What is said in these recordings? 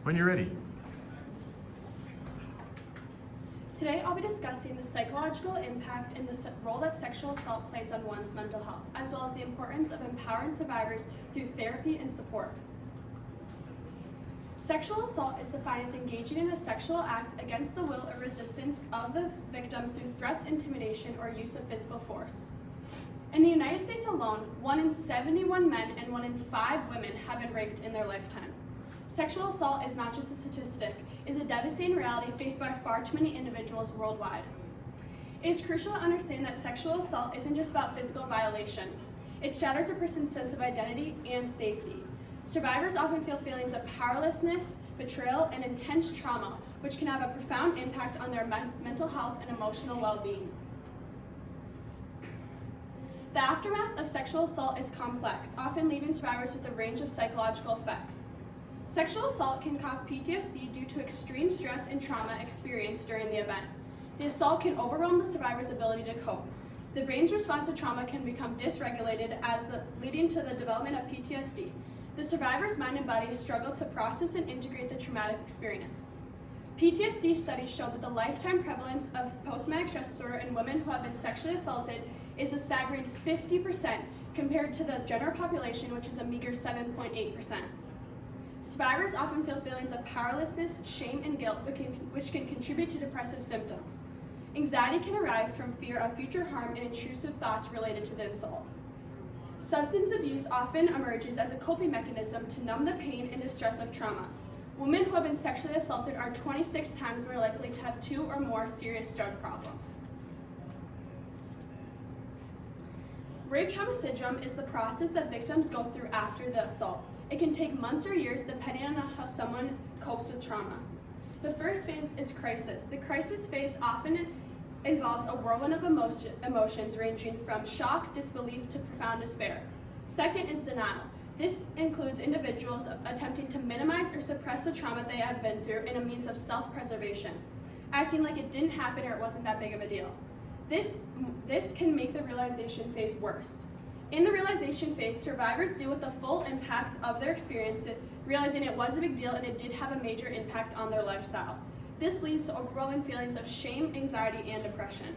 When you're ready. Today I'll be discussing the psychological impact and the role that sexual assault plays on one's mental health, as well as the importance of empowering survivors through therapy and support. Sexual assault is defined as engaging in a sexual act against the will or resistance of the victim through threats, intimidation, or use of physical force. In the United States alone, 1 in 71 men and 1 in 5 women have been raped in their lifetime. Sexual assault is not just a statistic, it is a devastating reality faced by far too many individuals worldwide. It is crucial to understand that sexual assault isn't just about physical violation. It shatters a person's sense of identity and safety. Survivors often feel feelings of powerlessness, betrayal, and intense trauma, which can have a profound impact on their mental health and emotional well-being. The aftermath of sexual assault is complex, often leaving survivors with a range of psychological effects. Sexual assault can cause PTSD due to extreme stress and trauma experienced during the event. The assault can overwhelm the survivor's ability to cope. The brain's response to trauma can become dysregulated, leading to the development of PTSD. The survivor's mind and body struggle to process and integrate the traumatic experience. PTSD studies show that the lifetime prevalence of post-traumatic stress disorder in women who have been sexually assaulted is a staggering 50% compared to the general population, which is a meager 7.8%. Survivors often feel feelings of powerlessness, shame, and guilt, which can contribute to depressive symptoms. Anxiety can arise from fear of future harm and intrusive thoughts related to the assault. Substance abuse often emerges as a coping mechanism to numb the pain and distress of trauma. Women who have been sexually assaulted are 26 times more likely to have 2 or more serious drug problems. Rape trauma syndrome is the process that victims go through after the assault. It can take months or years depending on how someone copes with trauma. The first phase is crisis. The crisis phase often involves a whirlwind of emotions ranging from shock, disbelief, to profound despair. Second is denial. This includes individuals attempting to minimize or suppress the trauma they have been through in a means of self-preservation, acting like it didn't happen or it wasn't that big of a deal. This can make the realization phase worse. In the realization phase, survivors deal with the full impact of their experience, realizing it was a big deal and it did have a major impact on their lifestyle. This leads to overwhelming feelings of shame, anxiety, and depression.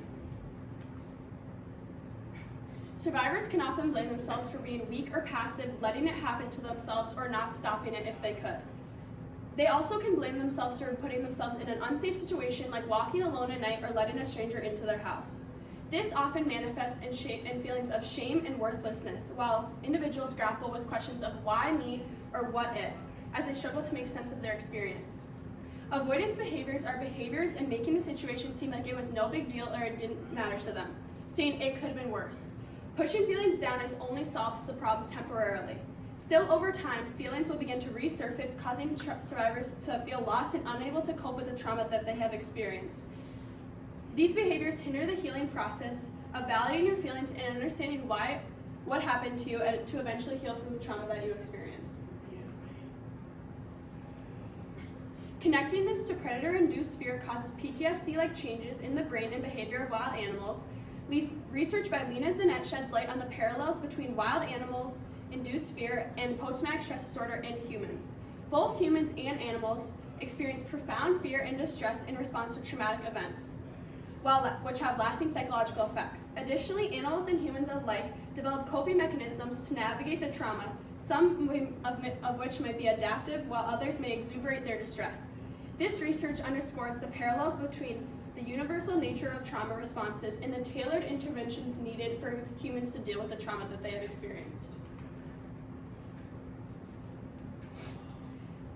Survivors can often blame themselves for being weak or passive, letting it happen to themselves, or not stopping it if they could. They also can blame themselves for putting themselves in an unsafe situation, like walking alone at night or letting a stranger into their house. This often manifests in feelings of shame and worthlessness, while individuals grapple with questions of why me or what if, as they struggle to make sense of their experience. Avoidance behaviors are behaviors in making the situation seem like it was no big deal or it didn't matter to them, saying it could have been worse. Pushing feelings down is only solves the problem temporarily. Still, over time, feelings will begin to resurface, causing survivors to feel lost and unable to cope with the trauma that they have experienced. These behaviors hinder the healing process of validating your feelings and understanding what happened to you to eventually heal from the trauma that you experienced. Connecting this to predator-induced fear causes PTSD-like changes in the brain and behavior of wild animals. Research by Lena Zanette sheds light on the parallels between wild animals-induced fear and post-traumatic stress disorder in humans. Both humans and animals experience profound fear and distress in response to traumatic events, which have lasting psychological effects. Additionally, animals and humans alike develop coping mechanisms to navigate the trauma, some of which might be adaptive, while others may exuberate their distress. This research underscores the parallels between the universal nature of trauma responses and the tailored interventions needed for humans to deal with the trauma that they have experienced.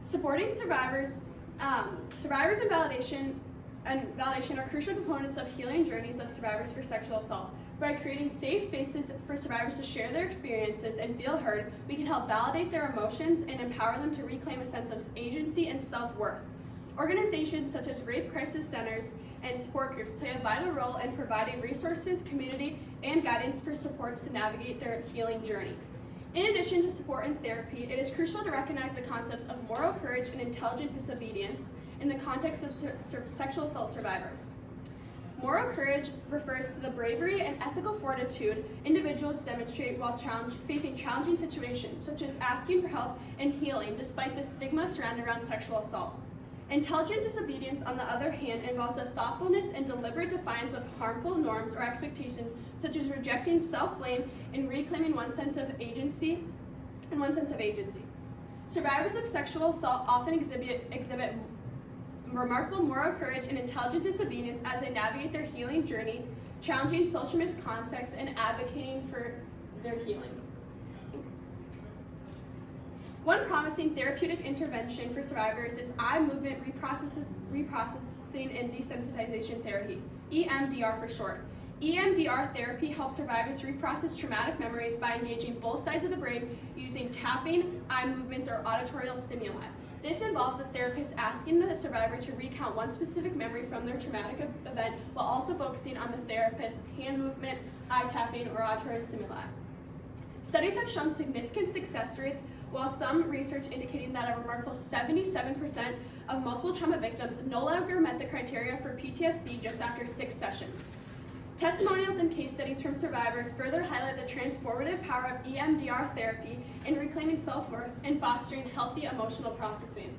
Supporting survivors and validation are crucial components of healing journeys of survivors for sexual assault. By creating safe spaces for survivors to share their experiences and feel heard, we can help validate their emotions and empower them to reclaim a sense of agency and self-worth. Organizations such as rape crisis centers and support groups play a vital role in providing resources, community, and guidance for supports to navigate their healing journey. In addition to support and therapy, it is crucial to recognize the concepts of moral courage and intelligent disobedience in the context of sexual assault survivors. Moral courage refers to the bravery and ethical fortitude individuals demonstrate while facing challenging situations, such as asking for help and healing despite the stigma surrounding around sexual assault. Intelligent disobedience, on the other hand, involves a thoughtfulness and deliberate defiance of harmful norms or expectations, such as rejecting self-blame and reclaiming one's sense of agency. Survivors of sexual assault often exhibit remarkable moral courage and intelligent disobedience as they navigate their healing journey, challenging social misconceptions and advocating for their healing. One promising therapeutic intervention for survivors is eye movement reprocessing and desensitization therapy, EMDR for short. EMDR therapy helps survivors reprocess traumatic memories by engaging both sides of the brain using tapping, eye movements, or auditory stimuli. This involves the therapist asking the survivor to recount one specific memory from their traumatic event while also focusing on the therapist's hand movement, eye tapping, or auditory stimuli. Studies have shown significant success rates, while some research indicating that a remarkable 77% of multiple trauma victims no longer met the criteria for PTSD just after 6 sessions. Testimonials and case studies from survivors further highlight the transformative power of EMDR therapy in reclaiming self-worth and fostering healthy emotional processing.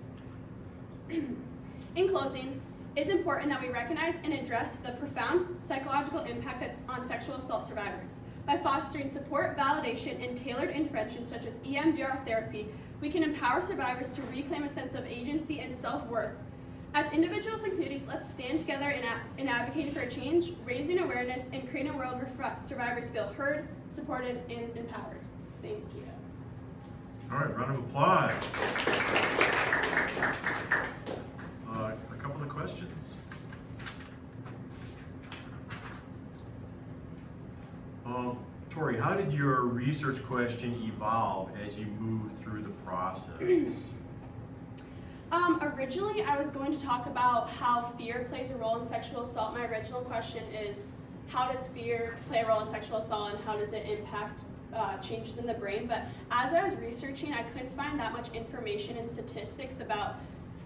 In closing, it's important that we recognize and address the profound psychological impact on sexual assault survivors. By fostering support, validation, and tailored interventions such as EMDR therapy, we can empower survivors to reclaim a sense of agency and self-worth. As individuals and communities, let's stand together in advocating for a change, raising awareness, and creating a world where survivors feel heard, supported, and empowered. Thank you. All right, round of applause. A couple of questions. Tori, how did your research question evolve as you moved through the process? Originally, I was going to talk about how fear plays a role in sexual assault. My original question is, how does fear play a role in sexual assault and how does it impact changes in the brain? But as I was researching, I couldn't find that much information and statistics about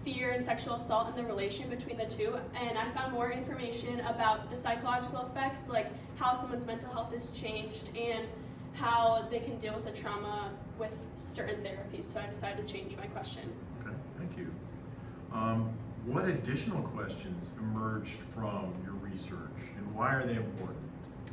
fear and sexual assault and the relation between the two. And I found more information about the psychological effects, like how someone's mental health has changed and how they can deal with the trauma with certain therapies. So I decided to change my question. Okay, thank you. What additional questions emerged from your research and why are they important?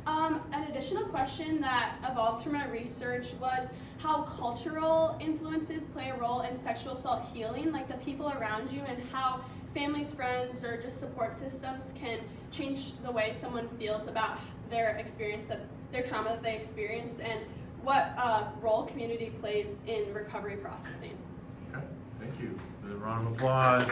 An additional question that evolved from my research was how cultural influences play a role in sexual assault healing, like the people around you, and how families, friends, or just support systems can change the way someone feels about their experience, their trauma that they experience, and what role community plays in recovery processing. Okay, thank you. A round of applause.